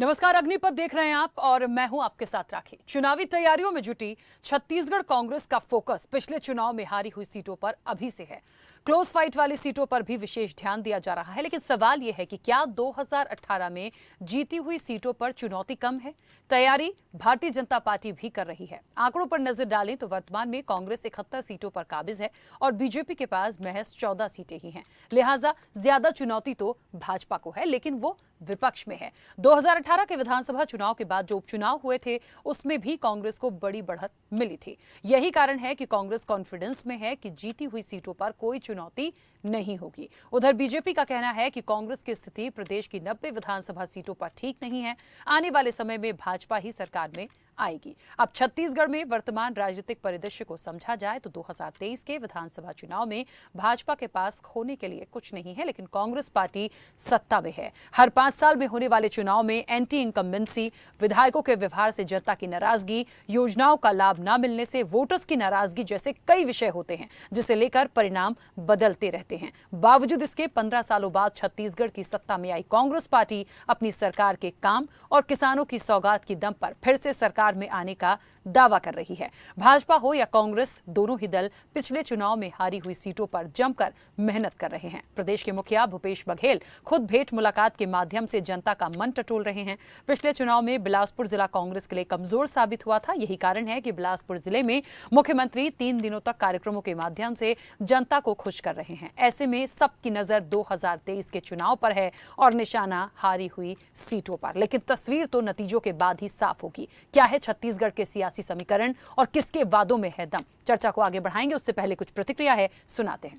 नमस्कार, अग्निपथ देख रहे हैं आप और मैं हूं आपके साथ राखी। चुनावी तैयारियों में जुटी छत्तीसगढ़ कांग्रेस का फोकस पिछले चुनाव में हारी हुई सीटों पर अभी से है। क्लोज फाइट वाली सीटों पर भी विशेष ध्यान दिया जा रहा है, लेकिन सवाल यह है कि क्या 2018 में जीती हुई सीटों पर चुनौती कम है? तैयारी भारतीय जनता पार्टी भी कर रही है। आंकड़ों पर नजर डालें तो वर्तमान में कांग्रेस 71 सीटों पर काबिज है और बीजेपी के पास महज 14 सीटें ही हैं। लिहाजा ज्यादा चुनौती तो भाजपा को है, लेकिन वो विपक्ष में है। 2018 के विधानसभा चुनाव के बाद जो उपचुनाव हुए थे उसमें भी कांग्रेस को बड़ी बढ़त मिली थी। यही कारण है कि कांग्रेस कॉन्फिडेंस में है कि जीती हुई सीटों पर कोई चुनौती नहीं होगी। उधर बीजेपी का कहना है कि कांग्रेस की स्थिति प्रदेश की 90 विधानसभा सीटों पर ठीक नहीं है। आने वाले समय में भाजपा ही सरकार में आएगी। अब छत्तीसगढ़ में वर्तमान राजनीतिक परिदृश्य को समझा जाए तो 2023 के विधानसभा चुनाव में भाजपा के पास खोने के लिए कुछ नहीं है, लेकिन कांग्रेस पार्टी सत्ता में है। हर 5 साल में होने वाले चुनाव में एंटी इनकम्बेंसी, विधायकों के व्यवहार से जनता की नाराजगी, योजनाओं का लाभ न मिलने से वोटर्स की नाराजगी जैसे कई विषय होते हैं, जिसे लेकर परिणाम बदलते रहते हैं। बावजूद इसके 15 सालों बाद छत्तीसगढ़ की सत्ता में आई कांग्रेस पार्टी अपनी सरकार के काम और किसानों की सौगात की दम पर फिर से सरकार में आने का दावा कर रही है। भाजपा हो या कांग्रेस, दोनों ही दल पिछले चुनाव में हारी हुई सीटों पर जमकर मेहनत कर रहे हैं। प्रदेश के मुखिया भूपेश बघेल खुद भेंट मुलाकात के माध्यम से जनता का मन टटोल रहे हैं। पिछले चुनाव में बिलासपुर जिला कांग्रेस के लिए कमजोर साबित हुआ था। यही कारण है कि बिलासपुर जिले में मुख्यमंत्री 3 दिनों तक कार्यक्रमों के माध्यम से जनता को खुश कर रहे हैं। ऐसे में सबकी नजर 2023 के चुनाव पर है और निशाना हारी हुई सीटों पर। लेकिन तस्वीर तो नतीजों के बाद ही साफ होगी। क्या है छत्तीसगढ़ के सियासी समीकरण और किसके वादों में है दम? चर्चा को आगे बढ़ाएंगे, उससे पहले कुछ प्रतिक्रिया है, सुनाते हैं।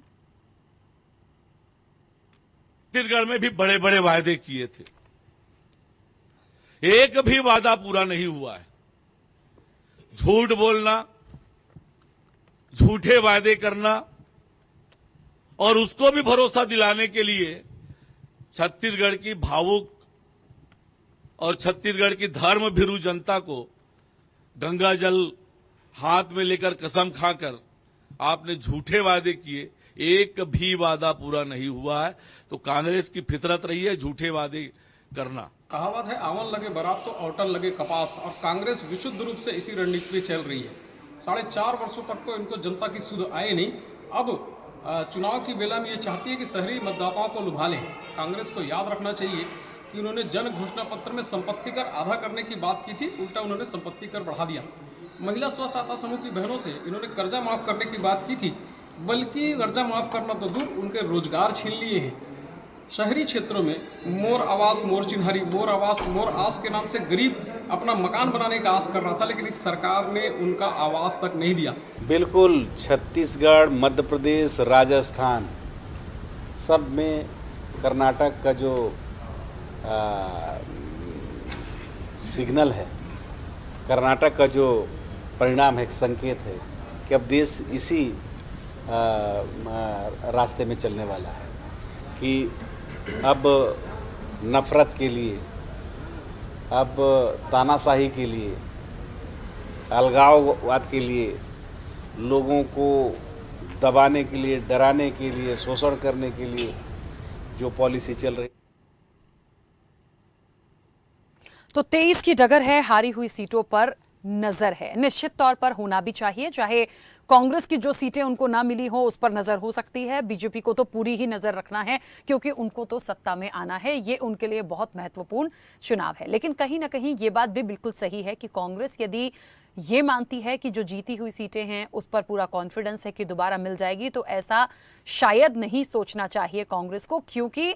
छत्तीसगढ़ में भी बड़े बड़े वायदे किए थे, एक भी वादा पूरा नहीं हुआ है। झूठ बोलना, झूठे वायदे करना और उसको भी भरोसा दिलाने के लिए छत्तीसगढ़ की भावुक और छत्तीसगढ़ की धर्म भीरू जनता को गंगा जल हाथ में लेकर कसम खाकर आपने झूठे वादे किए, एक भी वादा पूरा नहीं हुआ है। तो कांग्रेस की फितरत रही है झूठे वादे करना। कहावत है, आवन लगे बारात तो औटन लगे कपास, और कांग्रेस विशुद्ध रूप से इसी रणनीति पे चल रही है। 4.5 वर्षों तक तो इनको जनता की सुध आए नहीं। अब चुनाव की बेला में ये चाहती है कि शहरी मतदाताओं को लुभा लें। कांग्रेस को याद रखना चाहिए कि उन्होंने जन घोषणा पत्र में संपत्ति कर आधा करने की बात की थी, उल्टा उन्होंने संपत्ति कर बढ़ा दिया। महिला स्व सहायता समूह की बहनों से इन्होंने कर्जा माफ करने की बात की थी, बल्कि कर्जा माफ करना तो दूर, उनके रोजगार छीन लिए हैं। शहरी क्षेत्रों में मोर आवास मोर चिन्हारी, मोर आवास मोर आस के नाम से गरीब अपना मकान बनाने का आस कर रहा था, लेकिन इस सरकार ने उनका आवास तक नहीं दिया। बिल्कुल छत्तीसगढ़, मध्य प्रदेश, राजस्थान सब में कर्नाटक का जो सिग्नल है, कर्नाटक का जो परिणाम है, संकेत है कि अब देश इसी रास्ते में चलने वाला है कि अब नफरत के लिए, अब तानाशाही के लिए, अलगाववाद के लिए, लोगों को दबाने के लिए, डराने के लिए, शोषण करने के लिए जो पॉलिसी चल रही। तो 23 की डगर है, हारी हुई सीटों पर नजर है। निश्चित तौर पर होना भी चाहिए, चाहे कांग्रेस की जो सीटें उनको ना मिली हो उस पर नजर हो सकती है। बीजेपी को तो पूरी ही नजर रखना है, क्योंकि उनको तो सत्ता में आना है। ये उनके लिए बहुत महत्वपूर्ण चुनाव है। लेकिन कहीं ना कहीं ये बात भी बिल्कुल सही है कि कांग्रेस यदि ये मानती है कि जो जीती हुई सीटें हैं उस पर पूरा कॉन्फिडेंस है कि दोबारा मिल जाएगी, तो ऐसा शायद नहीं सोचना चाहिए कांग्रेस को, क्योंकि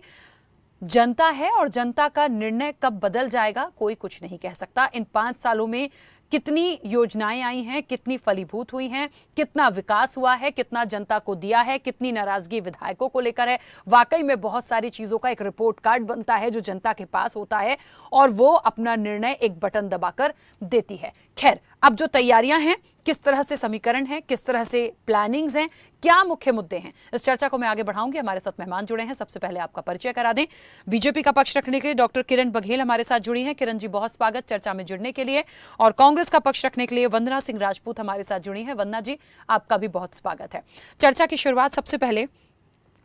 जनता है और जनता का निर्णय कब बदल जाएगा कोई कुछ नहीं कह सकता। इन 5 सालों में कितनी योजनाएं आई हैं, कितनी फलीभूत हुई हैं, कितना विकास हुआ है, कितना जनता को दिया है, कितनी नाराजगी विधायकों को लेकर है। वाकई में बहुत सारी चीजों का एक रिपोर्ट कार्ड बनता है जो जनता के पास होता है और वो अपना निर्णय एक बटन दबाकर देती है। खैर, अब जो तैयारियां हैं, किस तरह से समीकरण है, किस तरह से प्लानिंग्स हैं, क्या मुख्य मुद्दे हैं, इस चर्चा को मैं आगे बढ़ाऊंगी। हमारे साथ मेहमान जुड़े हैं। सबसे पहले आपका परिचय करा दें। बीजेपी का पक्ष रखने के लिए डॉक्टर किरण बघेल हमारे साथ जुड़ी हैं। किरण जी, बहुत स्वागत चर्चा में जुड़ने के लिए। और कांग्रेस का पक्ष रखने के लिए वंदना सिंह राजपूत हमारे साथ जुड़ी हैं। वंदना जी, आपका भी बहुत स्वागत है। चर्चा की शुरुआत सबसे पहले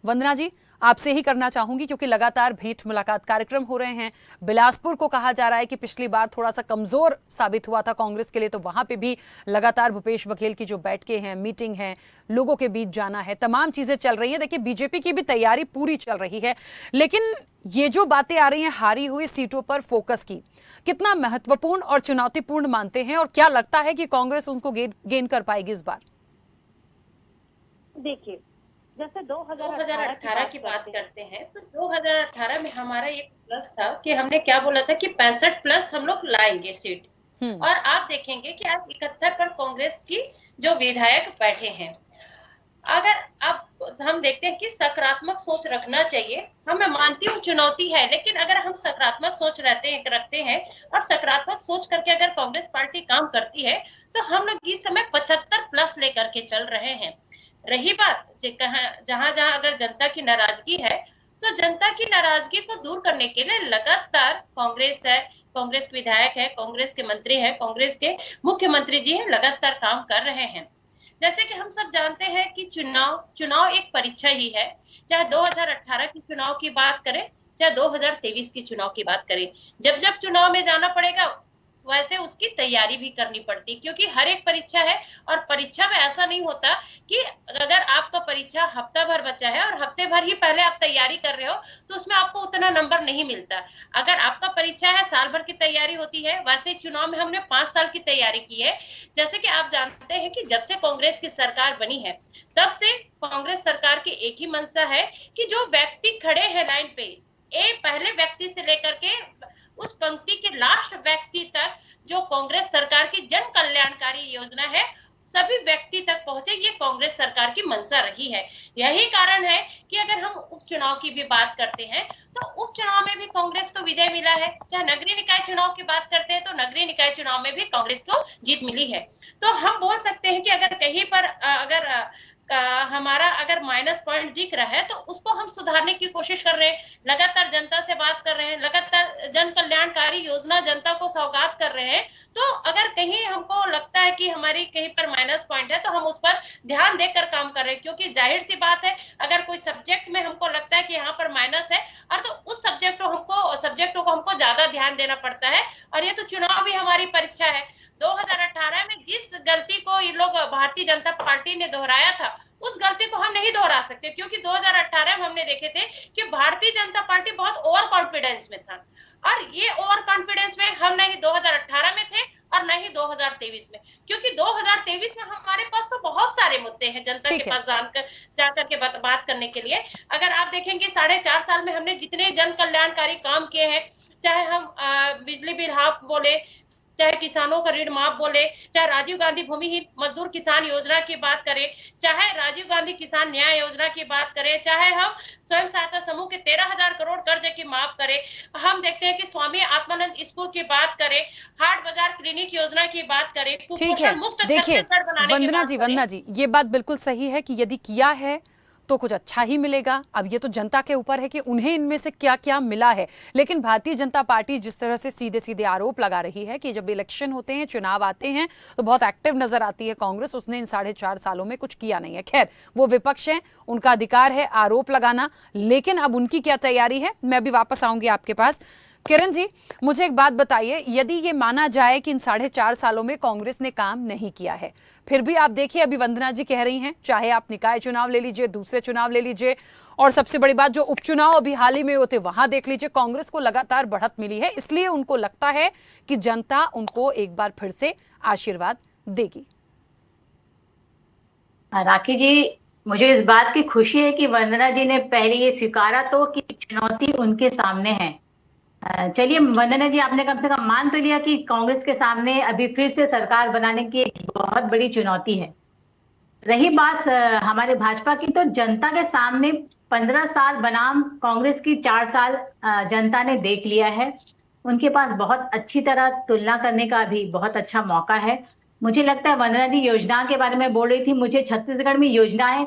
वंदना जी, आपसे ही करना चाहूंगी क्योंकि लगातार भेंट मुलाकात कार्यक्रम हो रहे हैं। बिलासपुर को कहा जा रहा है कि पिछली बार थोड़ा सा कमजोर साबित हुआ था कांग्रेस के लिए, तो वहां पे भी लगातार भूपेश बघेल की जो बैठकें हैं, मीटिंग है, लोगों के बीच जाना है, तमाम चीजें चल रही हैं। देखिए, बीजेपी की भी तैयारी पूरी चल रही है, लेकिन ये जो बातें आ रही हैं हारी हुई सीटों पर फोकस की, कितना महत्वपूर्ण और चुनौतीपूर्ण मानते हैं, और क्या लगता है कि कांग्रेस उनको गेन कर पाएगी इस बार? देखिए, जैसे 2018 की बात करते हैं तो 2018 में हमारा एक प्लस था कि हमने क्या बोला था कि 65 प्लस हम लोग लाएंगे सीट। और आप देखेंगे कि आज 71 पर कांग्रेस की जो विधायक बैठे हैं। अगर अब हम देखते हैं कि सकारात्मक सोच रखना चाहिए। मैं मानती हूँ चुनौती है, लेकिन अगर हम सकारात्मक सोच रखते हैं और सकारात्मक सोच करके अगर कांग्रेस पार्टी काम करती है तो हम लोग इस समय 75 प्लस लेकर के चल रहे हैं। रही बात जहां जहां अगर जनता की नाराजगी है, तो जनता की नाराजगी को दूर करने के लिए लगातार कांग्रेस है, कांग्रेस के विधायक है, कांग्रेस के मंत्री हैं, कांग्रेस के मुख्यमंत्री जी हैं, लगातार काम कर रहे हैं। जैसे कि हम सब जानते हैं कि चुनाव एक परीक्षा ही है। चाहे 2018 की चुनाव की बात करें, चाहे 2023 की चुनाव की बात करें, जब जब चुनाव में जाना पड़ेगा वैसे उसकी तैयारी भी करनी पड़ती, क्योंकि हर एक परीक्षा है। और परीक्षा में ऐसा नहीं होता कि अगर आपका परीक्षा हफ्ता भर बचा है और हफ्ते भर ही पहले आप तैयारी कर रहे हो तो उसमें आपको उतना नंबर नहीं मिलता। अगर आपका परीक्षा है, साल भर की तैयारी होती है। वैसे चुनाव में हमने 5 साल की तैयारी की है। जैसे कि आप जानते हैं कि जब से कांग्रेस की सरकार बनी है, तब से कांग्रेस सरकार की एक ही मंशा है कि जो व्यक्ति खड़े हैं लाइन पे, पहले व्यक्ति से लेकर के उस पंक्ति के लास्ट व्यक्ति तक जो कांग्रेस सरकार की जन कल्याणकारी योजना है, सभी व्यक्ति तक पहुंचे, ये कांग्रेस सरकार की मंशा रही है। यही कारण है कि अगर हम उपचुनाव की भी बात करते हैं तो उपचुनाव में भी कांग्रेस को विजय मिला है। चाहे नगरीय निकाय चुनाव की बात करते हैं तो नगरीय निकाय चुनाव में भी कांग्रेस को जीत मिली है। तो हम बोल सकते हैं कि अगर कहीं पर हमारा अगर माइनस पॉइंट दिख रहा है तो उसको हम सुधारने की कोशिश कर रहे हैं। लगातार जनता से बात कर रहे हैं, लगातार जन कल्याणकारी योजना जनता को सौगात कर रहे हैं। तो अगर कहीं हमको लगता है कि हमारी कहीं पर माइनस पॉइंट है तो हम उस पर ध्यान देकर काम कर रहे हैं, क्योंकि जाहिर सी बात है अगर कोई सब्जेक्ट में हमको लगता है कि यहाँ पर माइनस है और तो उस सब्जेक्टों को हमको ज्यादा ध्यान देना पड़ता है। और ये तो चुनाव भी हमारी परीक्षा है। 2018 में जिस गलती को ये लोग भारतीय जनता पार्टी ने दोहराया था, उस गलती को हम नहीं दोहरा सकते, क्योंकि 2018 में हमने देखे थे कि भारतीय जनता पार्टी बहुत ओवर कॉन्फिडेंस में था। और ये ओवर कॉन्फिडेंस में हम नहीं 2018 में थे और नहीं 2023 में, क्योंकि 2023 में हमारे पास तो बहुत सारे मुद्दे हैं जनता के पास जाकर के बात करने के लिए। अगर आप देखेंगे 4.5 साल में हमने जितने जन कल्याणकारी काम किए हैं, चाहे हम बिजली बिल हाफ बोले, चाहे किसानों का ऋण माफ बोले, चाहे राजीव गांधी भूमिहीन मजदूर किसान योजना की बात करें, चाहे राजीव गांधी किसान न्याय योजना की बात करें, चाहे हम स्वयं सहायता समूह के 13,000 करोड़ कर्ज की माफ करें, हम देखते हैं कि स्वामी आत्मानंद स्कूल की बात करें, हाट बाजार क्लिनिक योजना की बात करें, कुपोषण मुक्त छत्तीसगढ़ बनाने की बात करें। वंदना जी, ये बात बिल्कुल सही है कि यदि किया है तो कुछ अच्छा ही मिलेगा। अब ये तो जनता के ऊपर है कि उन्हें इनमें से क्या क्या मिला है। लेकिन भारतीय जनता पार्टी जिस तरह से सीधे सीधे आरोप लगा रही है कि जब इलेक्शन होते हैं, चुनाव आते हैं, तो बहुत एक्टिव नजर आती है कांग्रेस, उसने इन 4.5 सालों में कुछ किया नहीं है। खैर, वो विपक्ष है, उनका अधिकार है आरोप लगाना, लेकिन अब उनकी क्या तैयारी है, मैं भी वापस आऊंगी आपके पास। किरण जी, मुझे एक बात बताइए, यदि ये माना जाए कि इन 4.5 सालों में कांग्रेस ने काम नहीं किया है, फिर भी आप देखिए अभी वंदना जी कह रही हैं, चाहे आप निकाय चुनाव ले लीजिए, दूसरे चुनाव ले लीजिए, और सबसे बड़ी बात जो उपचुनाव अभी हाल ही में होते वहां देख लीजिए, कांग्रेस को लगातार बढ़त मिली है। इसलिए उनको लगता है कि जनता उनको एक बार फिर से आशीर्वाद देगी। राखी जी, मुझे इस बात की खुशी है कि वंदना जी ने पहले ये स्वीकारा तो कि चुनौती उनके सामने है। चलिए वंदना जी, आपने कम से कम मान तो लिया कि कांग्रेस के सामने अभी फिर से सरकार बनाने की एक बहुत बड़ी चुनौती है। रही बात हमारे भाजपा की, तो जनता के सामने 15 साल बनाम कांग्रेस की 4 साल जनता ने देख लिया है। उनके पास बहुत अच्छी तरह तुलना करने का भी बहुत अच्छा मौका है। मुझे लगता है वंदना जी योजना के बारे में बोल रही थी, मुझे छत्तीसगढ़ में योजनाएं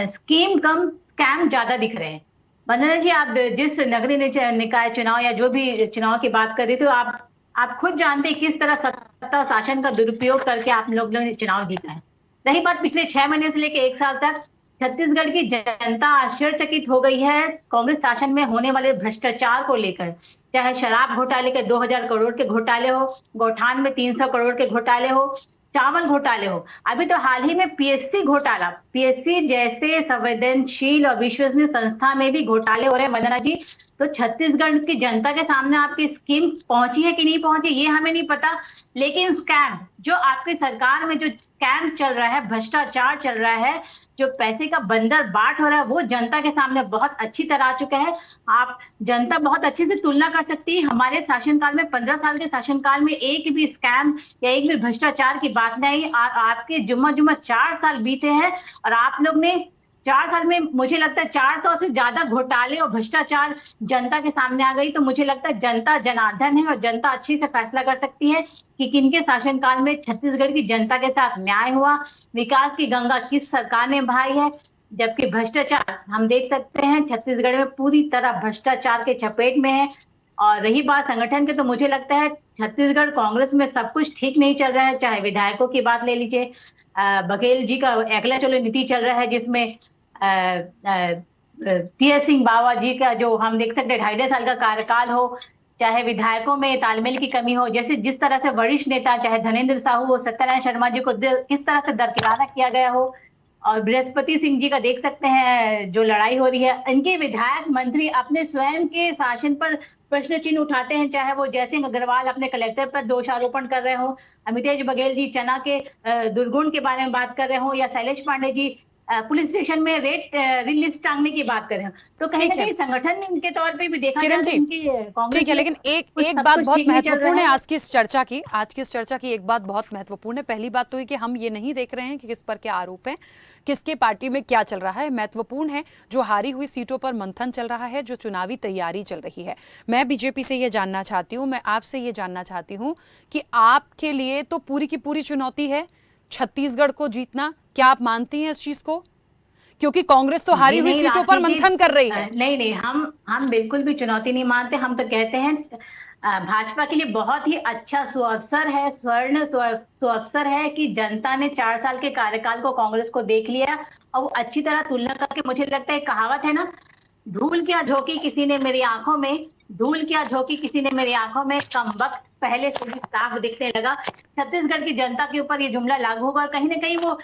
स्कीम कम स्कैम ज्यादा दिख रहे हैं। वंदना जी, आप जिस नगरीय निकाय चुनाव या जो भी चुनाव की बात कर रहे थे, आप खुद जानते हैं किस तरह सत्ता शासन का दुरुपयोग करके आप लोगों ने चुनाव जीता है। रही बात पिछले 6 महीने से लेकर 1 साल तक, छत्तीसगढ़ की जनता आश्चर्यचकित हो गई है कांग्रेस शासन में होने वाले भ्रष्टाचार को लेकर। चाहे शराब घोटाले के 2000 करोड़ के घोटाले हो, गौठान में 300 करोड़ के घोटाले हो, चावल घोटाले हो, अभी तो हाल ही में पीएससी घोटाला, पीएससी जैसे संवेदनशील और विश्वसनीय संस्था में भी घोटाले हो रहे हैं वंदना जी। तो छत्तीसगढ़ की जनता के सामने आपकी स्कीम पहुंची है कि नहीं पहुंची ये हमें नहीं पता, लेकिन स्कैम जो आपकी सरकार में जो स्कैम चल रहा है, भ्रष्टाचार चल रहा है, जो पैसे का बंदर बाट हो रहा है, वो जनता के सामने बहुत अच्छी तरह आ चुका है। आप जनता बहुत अच्छे से तुलना कर सकती है। हमारे शासनकाल में 15 साल के शासनकाल में एक भी स्कैम या एक भी भ्रष्टाचार की बात नहीं आई। आपके जुम्मा 4 साल बीते हैं और आप लोग ने 4 साल में मुझे लगता है 400 से ज्यादा घोटाले और भ्रष्टाचार जनता के सामने आ गई। तो मुझे लगता है जनता जनार्दन है और जनता अच्छे से फैसला कर सकती है कि किनके शासनकाल में छत्तीसगढ़ की जनता के साथ न्याय हुआ, विकास की गंगा किस सरकार ने बहाई है। जबकि भ्रष्टाचार हम देख सकते हैं छत्तीसगढ़ में पूरी तरह भ्रष्टाचार के चपेट में है। और रही बात संगठन के, तो मुझे लगता है छत्तीसगढ़ कांग्रेस में सब कुछ ठीक नहीं चल रहा है। चाहे विधायकों की बात ले लीजिए, बघेल जी का एकला चलो नीति चल रहा है जिसमें टीएस सिंह बावा जी का जो हम देख सकते हैं 2.5 साल का कार्यकाल हो, चाहे विधायकों में तालमेल की कमी हो, जैसे जिस तरह से वरिष्ठ नेता चाहे धनेन्द्र साहू हो, सत्यनारायण शर्मा जी को किस तरह से दरकिनारा किया गया हो, और बृहस्पति सिंह जी का देख सकते हैं जो लड़ाई हो रही है। इनके विधायक मंत्री अपने स्वयं के शासन पर प्रश्न चिन्ह उठाते हैं, चाहे वो जयसिंह अग्रवाल अपने कलेक्टर पर दोषारोपण कर रहे हो, अमितेश बघेल जी चना के दुर्गुण के बारे में बात कर रहे हो, या शैलेश पांडे जी पुलिस स्टेशन में रेट लिस्ट टांगने की बात कर रहे हो। तो कहीं ना कहीं संगठन के तौर पे भी देखा किरण जी ठीक है, लेकिन एक बात बहुत महत्वपूर्ण है आज की इस चर्चा की एक बात बहुत महत्वपूर्ण है। पहली बात तो है कि हम ये नहीं देख रहे हैं कि किस पर क्या आरोप है, किसके पार्टी में क्या चल रहा है। महत्वपूर्ण है जो हारी हुई सीटों पर मंथन चल रहा है, जो चुनावी तैयारी चल रही है। मैं बीजेपी से ये जानना चाहती हूँ, मैं आपसे ये जानना चाहती हूँ कि आपके लिए तो पूरी की पूरी चुनौती है छत्तीसगढ़ को जीतना। क्या आप मानती हैं इस चीज को? क्योंकि कांग्रेस तो हारी हुई सीटों पर मंथन कर रही है। नहीं, हम बिल्कुल भी चुनौती नहीं मानते। हम तो कहते हैं भाजपा के लिए बहुत ही अच्छा सुअवसर है, स्वर्ण सुअवसर है कि जनता ने 4 साल के कार्यकाल को कांग्रेस को देख लिया और वो अच्छी तरह तुलना करके, मुझे लगता है कहावत है ना, धूल क्या झोंकी किसी ने मेरी आंखों में, धूल क्या झोंकी किसी ने मेरी आंखों में, कम वक्त पहले से भी साफ दिखने लगा। छत्तीसगढ़ की जनता के ऊपर ये जुमला लागू होगा। कहीं ना कहीं वो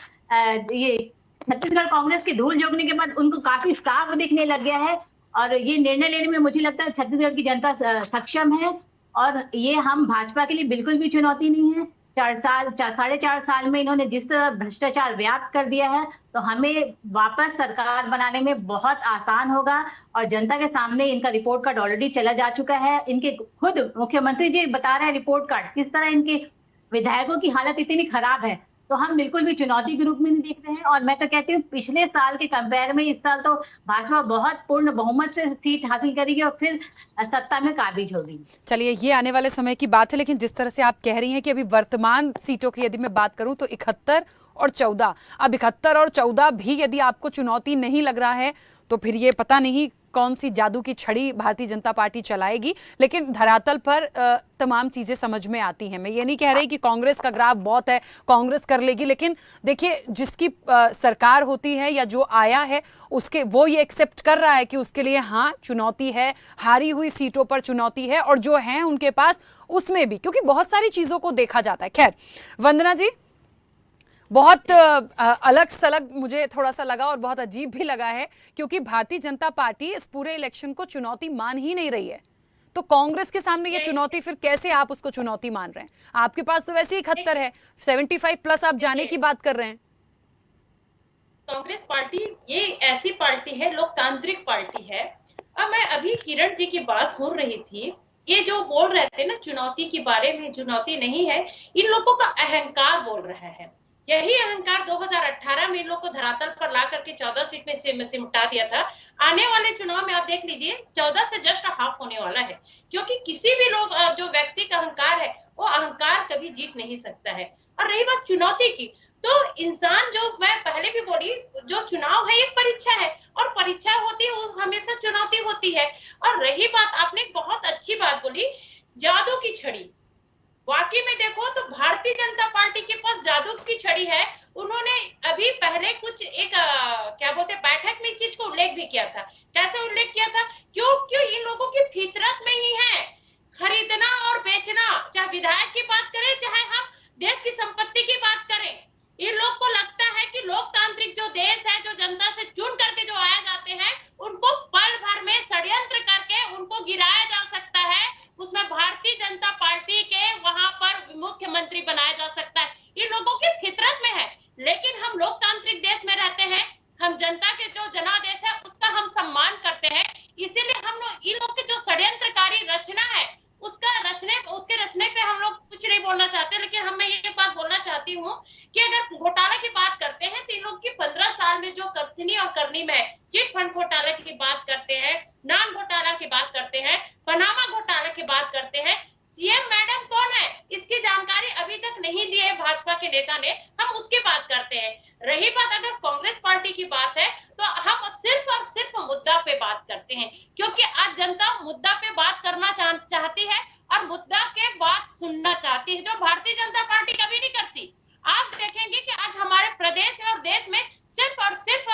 ये छत्तीसगढ़ कांग्रेस की धूल झोंकने के बाद उनको काफी साफ दिखने लग गया है और ये निर्णय लेने में मुझे लगता है छत्तीसगढ़ की जनता सक्षम है। और ये हम भाजपा के लिए बिल्कुल भी चुनौती नहीं है। 4.5 साल में इन्होंने जिस तरह भ्रष्टाचार व्याप्त कर दिया है, तो हमें वापस सरकार बनाने में बहुत आसान होगा। और जनता के सामने इनका रिपोर्ट कार्ड ऑलरेडी चला जा चुका है। इनके खुद मुख्यमंत्री जी बता रहे हैं रिपोर्ट कार्ड किस तरह इनके विधायकों की हालत इतनी खराब है। तो हम बिल्कुल भी चुनौती के रूप में नहीं देख रहे हैं। और मैं तो कहती हूँ पिछले साल के कंपेयर में इस साल तो भाजपा बहुत पूर्ण बहुमत से सीट हासिल करेगी और फिर सत्ता में काबिज होगी। चलिए, ये आने वाले समय की बात है, लेकिन जिस तरह से आप कह रही हैं कि अभी वर्तमान सीटों की यदि मैं बात करूं तो 71 और 14, अब 71 और 14 भी यदि आपको चुनौती नहीं लग रहा है तो फिर ये पता नहीं कौन सी जादू की छड़ी भारतीय जनता पार्टी चलाएगी। लेकिन धरातल पर तमाम चीजें समझ में आती हैं। मैं ये नहीं कह रही कि कांग्रेस का ग्राफ बहुत है, कांग्रेस कर लेगी, लेकिन देखिए जिसकी सरकार होती है या जो आया है उसके वो ये एक्सेप्ट कर रहा है कि उसके लिए हाँ चुनौती है, हारी हुई सीटों पर चुनौती है, और जो है उनके पास उसमें भी, क्योंकि बहुत सारी चीजों को देखा जाता है। खैर वंदना जी, बहुत अलग सलग मुझे थोड़ा सा लगा और बहुत अजीब भी लगा है, क्योंकि भारतीय जनता पार्टी इस पूरे इलेक्शन को चुनौती मान ही नहीं रही है। तो कांग्रेस के सामने ये चुनौती, फिर कैसे आप उसको चुनौती मान रहे हैं? आपके पास तो वैसे ही 71 है, 75+ आप जाने की बात कर रहे हैं। कांग्रेस पार्टी ये ऐसी पार्टी है, लोकतांत्रिक पार्टी है। अब मैं अभी किरण जी की बात सुन रही थी, ये जो बोल रहे थे ना चुनौती के बारे में, चुनौती नहीं है, इन लोगों का अहंकार बोल रहा है। यही अहंकार 2018 में इन लोग को धरातल पर ला करके 14 सीट में सिमटा दिया था। आने वाले चुनाव में आप देख लीजिए 14 से जस्ट हाफ होने वाला है, क्योंकि किसी भी लोग जो व्यक्ति का अहंकार है वो अहंकार कभी जीत नहीं सकता है। और रही बात चुनौती की, तो इंसान जो मैं पहले भी बोली, जो चुनाव है एक परीक्षा है और परीक्षा होती है वो हमेशा चुनौती होती है। और रही बात, आपने बहुत अच्छी बात बोली, जादू की छड़ी। वाकई में देखो तो भारतीय जनता पार्टी के पास जादू की छड़ी है। उन्होंने अभी पहले कुछ एक क्या बोलते बैठक में इस चीज को उल्लेख भी किया था। कैसे उल्लेख किया था? क्यों इन लोगों की फितरत में ही है खरीदना और बेचना। चाहे विधायक की बात करें, चाहे हम देश की संपत्ति की बात करें, इन लोग को लगता है कि लोकतांत्रिक जो देश है, जो जनता से चुन करके जो आया जाते हैं, उनको पल भर में षड्यंत्र करके उनको गिराया जा सकता है। उसमें भारतीय जनता पार्टी के वहां पर मुख्यमंत्री बनाया जा सकता है। इन लोगों की फितरत में है। लेकिन हम लोकतांत्रिक देश में रहते हैं, हम जनता के जो जनादेश है उसका हम सम्मान करते हैं। इसीलिए हम लोग इन लोग के जो षड्यंत्रकारी रचना है उसके रचने पे हम लोग कुछ नहीं बोलना चाहते। लेकिन मैं ये बात बोलना चाहती हूँ कि अगर घोटाला की बात करते हैं तो इन लोग की 15 साल में जो कथनी और करनी में चिट फंड घोटाला की बात करते हैं, नान घोटाला की बात करते हैं, पनामा घोटाला की बात करते हैं, सीएम मैडम कौन है इसकी जानकारी अभी तक नहीं दी है भाजपा के नेता ने, हम उसकी बात करते हैं। रही बात अगर कांग्रेस पार्टी की बात है तो हम सिर्फ और सिर्फ मुद्दा पे बात करते हैं, क्योंकि आज जनता मुद्दा पे बात करना चाहती है और मुद्दा के बात सुनना चाहती है, जो भारतीय जनता पार्टी कभी नहीं करती। आप देखेंगे कि आज हमारे प्रदेश और देश में सिर्फ और सिर्फ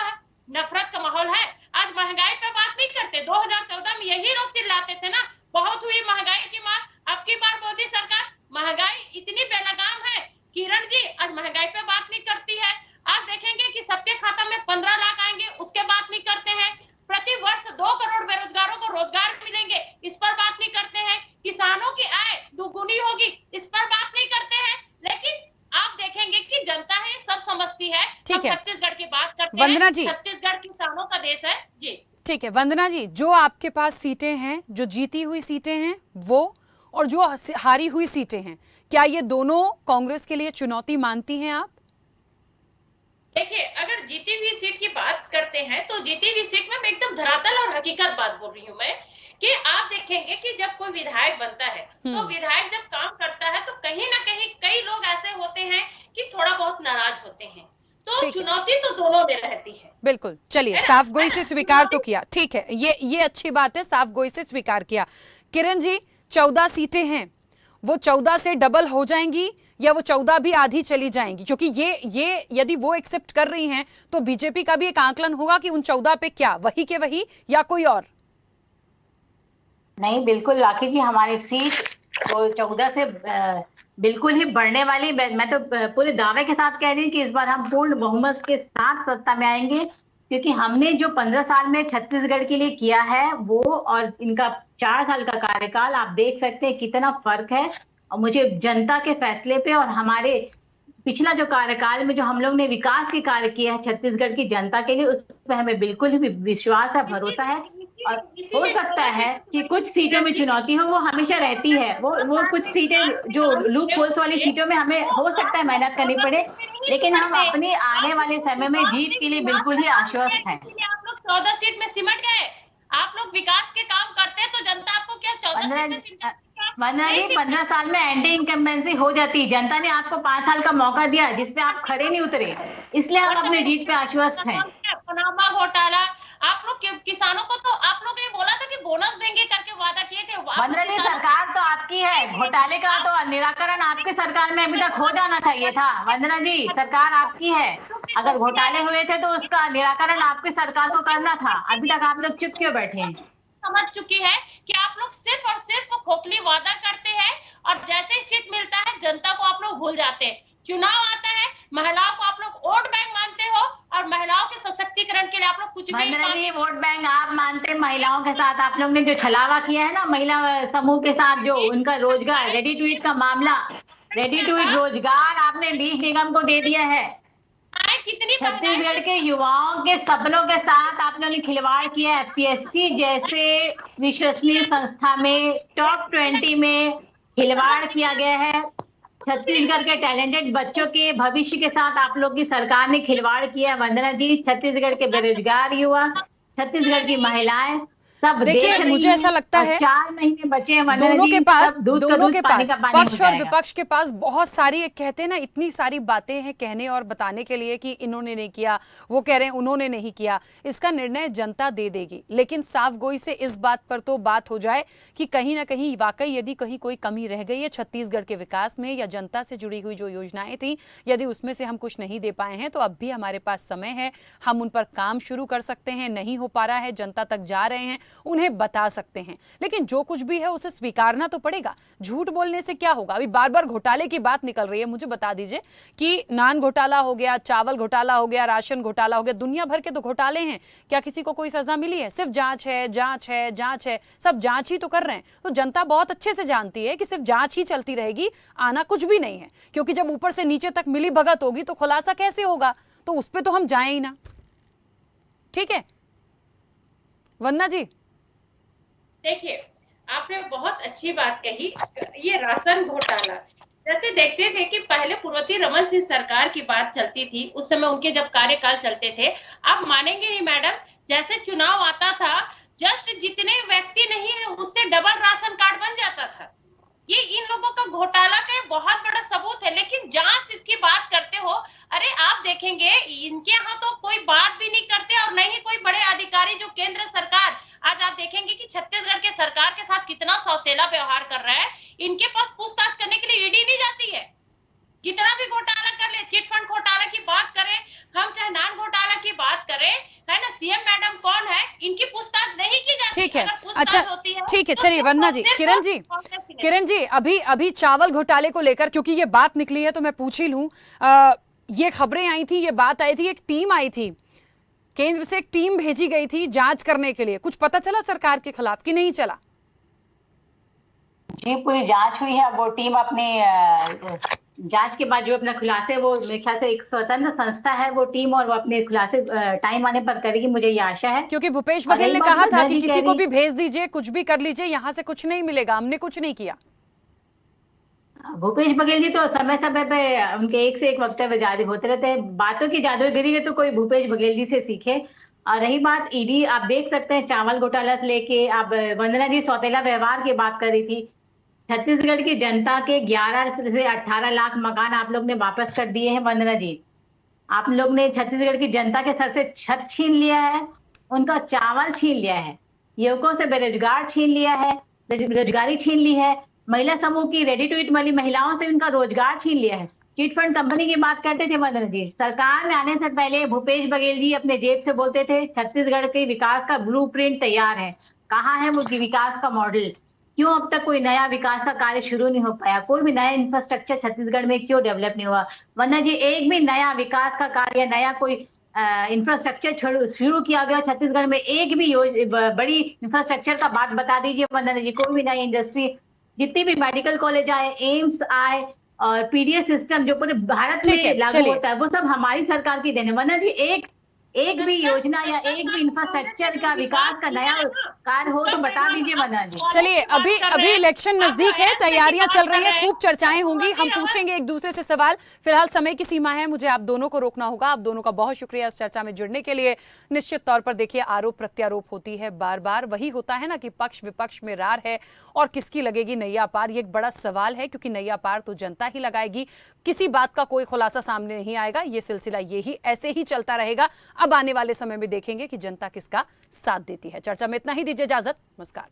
नफरत का माहौल है। आज महंगाई पे बात नहीं करते। 2014 में यही लोग चिल्लाते थे ना, बहुत हुई महंगाई की मार। अब की बार मोदी सरकार महंगाई इतनी बेलगाम है, किरण जी आज महंगाई पे बात नहीं करती है। आज देखेंगे कि सबके खाता में 15 लाख आएंगे, उसके बात नहीं करते हैं। प्रति वर्ष 2 करोड़ बेरोजगारों को रोजगार मिलेंगे, इस पर बात नहीं करते हैं। किसानों की आय दोगुनी होगी, इस पर बात नहीं करते हैं। लेकिन आप देखेंगे कि जनता है सब समझती है। ठीक है, छत्तीसगढ़ की बात करते वंदना हैं, जी, छत्तीसगढ़ किसानों का देश है जी। ठीक है वंदना जी, जो आपके पास सीटें हैं, जो जीती हुई सीटें हैं वो, और जो हारी हुई सीटें हैं, क्या ये दोनों कांग्रेस के लिए चुनौती मानती हैं आप? देखिए, अगर जीती हुई सीट की बात करते हैं तो जीती हुई सीट में मैं एकदम धरातल और हकीकत बात बोल रही हूँ मैं, कि आप देखेंगे कि जब कोई विधायक बनता है तो विधायक जब काम करता है तो कहीं ना कहीं कई लोग ऐसे होते हैं कि थोड़ा बहुत नाराज होते हैं, तो चुनौती तो दोनों में रहती है। बिल्कुल, चलिए साफ गोई से स्वीकार तो किया, ठीक है, ये अच्छी बात है, साफ गोई से स्वीकार किया। किरण जी, 14 सीटें हैं, वो 14 से डबल हो जाएंगी या वो 14 भी आधी चली जाएंगी? क्योंकि ये यदि वो एक्सेप्ट कर रही हैं तो बीजेपी का भी एक आकलन होगा कि उन 14 पे क्या वही के वही या कोई और? नहीं, बिल्कुल राखी जी, हमारी सीट तो 14 से बिल्कुल ही बढ़ने वाली। मैं तो पूरे दावे के साथ कह रही हूँ कि इस बार हम पूर्ण बहुमत के साथ सत्ता में आएंगे, क्योंकि हमने जो 15 साल में छत्तीसगढ़ के लिए किया है वो, और इनका 4 साल का कार्यकाल, आप देख सकते हैं कितना फर्क है। और मुझे जनता के फैसले पे और हमारे पिछला जो कार्यकाल में जो हम लोग ने विकास के कार्य किया है छत्तीसगढ़ की जनता के लिए, उस पर हमें बिल्कुल ही विश्वास है, भरोसा है। और हो सकता है कि कुछ सीटों में चुनौती हो, वो हमेशा रहती है। वो कुछ सीटें जो लूप होल्स वाली सीटों में हमें हो सकता है मेहनत करनी पड़े, लेकिन हम अपने आने वाले समय में जीत के लिए बिल्कुल ही आश्वस्त हैं। आप लोग 14 सीट में सिमट गए, आप लोग विकास के काम करते हैं तो जनता आपको क्या 14 सीट में सिमट? 15 साल में एंटी इनकम्बेंसी हो जाती। जनता ने आपको 5 साल का मौका दिया जिसपे आप खड़े नहीं उतरे, इसलिए हम अपनी जीत पे आश्वस्त हैं। पनामा घोटाला, आप लोग किसानों को तो आप लोग ने बोला था कि बोनस देंगे करके वादा किए थे। वंदना जी, सरकार तो आपकी है, घोटाले का तो निराकरण आपके सरकार में अभी तक हो जाना चाहिए था। वंदना जी, सरकार आपकी है, अगर घोटाले हुए थे तो उसका निराकरण आपकी सरकार को करना था। अभी तक आप लोग चुप क्यों बैठे हैं? समझ चुकी है कि आप लोग सिर्फ और सिर्फ खोखली वादा करते हैं और जैसे ही सीट मिलता है जनता को आप लोग भूल जाते हैं। चुनाव आता है, महिलाओं को आप लोग वोट बैंक मानते हो और महिलाओं के सशक्तिकरण के लिए आप लोग कुछ भी वोट बैंक आप मानते। महिलाओं के साथ आप लोग ने जो छलावा किया है ना, महिला समूह के साथ, जो उनका रोजगार रेडी टू ईट का मामला, रेडी टू ईट रोजगार आपने बीज निगम को दे दिया है। छत्तीसगढ़ के युवाओं के सपनों के साथ आप लोगों ने खिलवाड़ किया है। पीएससी जैसे विश्वसनीय संस्था में टॉप 20 में खिलवाड़ किया गया है। छत्तीसगढ़ के टैलेंटेड बच्चों के भविष्य के साथ आप लोग की सरकार ने खिलवाड़ किया है। वंदना जी, छत्तीसगढ़ के बेरोजगार युवा, छत्तीसगढ़ की महिलाएं, सब देखिए, देख रही मुझे हैं ऐसा लगता और है 4 महीने बचे हैं वंदना दोनों जी, के पास सब दूध का दोनों दूध, के पानी पास का पानी पक्ष हो और जाएगा। विपक्ष के पास बहुत सारी, कहते हैं ना, इतनी सारी बातें हैं कहने और बताने के लिए कि इन्होंने नहीं किया, वो कह रहे हैं उन्होंने नहीं किया। इसका निर्णय जनता दे देगी, लेकिन साफ गोई से इस बात पर तो बात हो जाए कि कहीं ना कहीं वाकई यदि कहीं कोई कमी रह गई है छत्तीसगढ़ के विकास में या जनता से जुड़ी हुई जो योजनाएं थी, यदि उसमें से हम कुछ नहीं दे पाए हैं तो अब भी हमारे पास समय है, हम उन पर काम शुरू कर सकते हैं। नहीं हो पा रहा है, जनता तक जा रहे हैं, उन्हें बता सकते हैं, लेकिन जो कुछ भी है उसे स्वीकारना तो पड़ेगा। झूठ बोलने से क्या होगा? अभी बार बार घोटाले की बात निकल रही है। मुझे बता दीजिए कि नान घोटाला हो गया, चावल घोटाला हो गया, राशन घोटाला हो गया, दुनिया भर के तो घोटाले हैं। क्या किसी को कोई सजा मिली है? सिर्फ जांच है, जांच है, जांच है, सब जांच ही तो कर रहे हैं। तो जनता बहुत अच्छे से जानती है कि सिर्फ जांच ही चलती रहेगी, आना कुछ भी नहीं है, क्योंकि जब ऊपर से नीचे तक मिली भगत होगी तो खुलासा कैसे होगा? तो उस पर तो हम जाए ही ना। ठीक है वंदना जी? देखिए, आपने बहुत अच्छी बात कही। ये राशन घोटाला, जैसे देखते थे कि पहले पूर्वती रमन सिंह सरकार की बात चलती थी, उस समय उनके जब कार्यकाल चलते थे, आप मानेंगे नहीं मैडम, जैसे चुनाव आता था, जस्ट जितने व्यक्ति नहीं है उससे डबल राशन कार्ड बन जाता था। ये इन लोगों का घोटाला का बहुत बड़ा सबूत है। लेकिन जांच की बात करते हो, अरे आप देखेंगे इनके यहाँ तो कोई बात भी नहीं करते और नहीं कोई बड़े अधिकारी जो केंद्र सरकार, आज आप देखेंगे कि छत्तीसगढ़ के सरकार के साथ कितना सौतेला व्यवहार कर रहा है। इनके पास पूछताछ करने के लिए ईडी नहीं जाती है। जितना भी घोटाला कर ले, चिट फंड घोटाला की बात करें हम, चाहे नान घोटाला की बात करें, है ना, सीएम मैडम कौन है, इनकी पूछताछ नहीं की जाती। ठीक है, अगर पूछताछ अच्छा होती है ठीक है, तो चलिए सिर्फ वंदना और जी, सिर्फ किरण जी अभी चावल घोटाले को लेकर, क्योंकि ये बात निकली है तो मैं पूछ ही लूं। ये खबरें आई थी, ये बात आई थी, एक टीम आई थी, केंद्र से एक टीम भेजी गई थी जांच करने के लिए, कुछ पता चला सरकार के खिलाफ कि नहीं चला? जी पूरी जांच हुई है। वो टीम अपने जांच के बाद जो अपना खुलासे, वो मेरे ख्याल से एक स्वतंत्र संस्था है वो टीम, और वो अपने खुलासे टाइम आने पर करेगी, मुझे ये आशा है। क्योंकि भूपेश और बघेल रही ने बात कहा था वंदना कि जी किसी कह को रही- भी भेज दीजिए, कुछ भी कर लीजिए, यहां से कुछ नहीं मिलेगा, हमने कुछ नहीं किया। भूपेश बघेल जी तो समय समय पे उनके एक से एक वक्तव्य जारी होते रहते हैं। बातों की जादूगरी है तो कोई भूपेश बघेल जी से सीखे। और रही बात ईडी, आप देख सकते हैं चावल घोटाला से लेके, आप वंदना जी सौतेला व्यवहार की बात कर रही थी। छत्तीसगढ़ की जनता के 11 से 18 लाख मकान आप लोग ने वापस कर दिए हैं वंदना जी। आप लोग ने छत्तीसगढ़ की जनता के सर से छत छीन लिया है, उनका चावल छीन लिया है, युवकों से बेरोजगार छीन लिया है, रोजगारी छीन ली है, महिला समूह की रेडी टू ईट वाली महिलाओं से उनका रोजगार छीन लिया है। चिट फंड कंपनी की बात करते थे वंदना जी, सरकार में आने से पहले भूपेश बघेल जी अपने जेब से बोलते थे छत्तीसगढ़ के विकास का ब्लूप्रिंट तैयार है। कहाँ है वो विकास का मॉडल? क्यों अब तक कोई नया विकास का कार्य शुरू नहीं हो पाया? कोई भी नया इंफ्रास्ट्रक्चर छत्तीसगढ़ में क्यों डेवलप नहीं हुआ? वंदना जी, एक भी नया विकास का कार्य, नया कोई इंफ्रास्ट्रक्चर शुरू किया गया छत्तीसगढ़ में? एक भी बड़ी इंफ्रास्ट्रक्चर का बात बता दीजिए वंदना जी। कोई भी नई इंडस्ट्री, जितनी भी मेडिकल कॉलेज आए, एम्स आए, और पीडीएस सिस्टम जो पूरे भारत में लागू होता है, वो सब हमारी सरकार की देन है। वंदना जी, एक भी योजना या एक भी इंफ्रास्ट्रक्चर का विकास का नया कार्य हो तो बता दीजिए वंदना जी। चलिए, अभी इलेक्शन नजदीक है, तैयारियां चल रही हैं, खूब चर्चाएं होंगी, हम पूछेंगे एक दूसरे से सवाल। फिलहाल समय की सीमा है, मुझे आप दोनों को रोकना होगा। आप दोनों का बहुत शुक्रिया इस चर्चा में जुड़ने के लिए। निश्चित तौर पर देखिए, आरोप प्रत्यारोप होती है बार बार, वही होता है ना कि पक्ष विपक्ष में रार है और किसकी लगेगी नैया पार, ये एक बड़ा सवाल है, क्योंकि नैया पार तो जनता ही लगाएगी। किसी बात का कोई खुलासा सामने नहीं आएगा, ये सिलसिला यही ऐसे ही चलता रहेगा। अब आने वाले समय में देखेंगे कि जनता किसका साथ देती है। चर्चा में इतना ही, दीजिए इजाजत, नमस्कार।